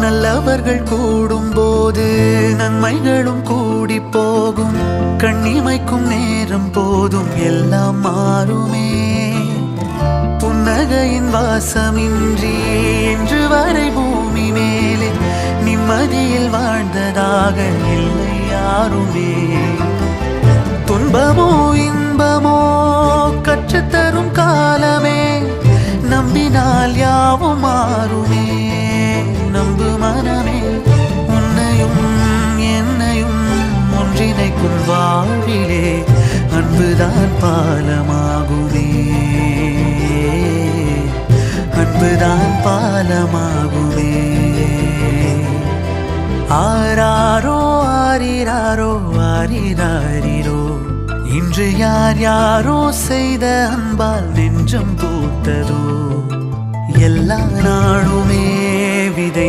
நல்லவர்கள் கூடும்போது நன்மைகளும் கூடி போகும். கண்ணிமைக்கும் நேரம் போதும் எல்லாம் மாறுமே. புன்னகையின் வாசமின்றி இன்று வரை பூமி மேலே நிம்மதியில் வாழ்ந்ததாக இல்லை யாருமே. துன்பமோ இன்பமோ கற்றுத்தரும் காலமே, நம்பினால் யாவும் மாறுமே. நம்பு மனமே, உன்னையும் என்னையும் ஒன்றிணைக்கும் வாழ்விலே அன்புதான் பாலமாகுமே. அன்புதான் பாலமாகுமே. ஆராரோ ஆரிராரோ ஆரிராரிரோ, இன்று யார் யாரோ செய்த அன்பால் நெஞ்சம் பூத்ததோ. எல்லா நாளுமே விதை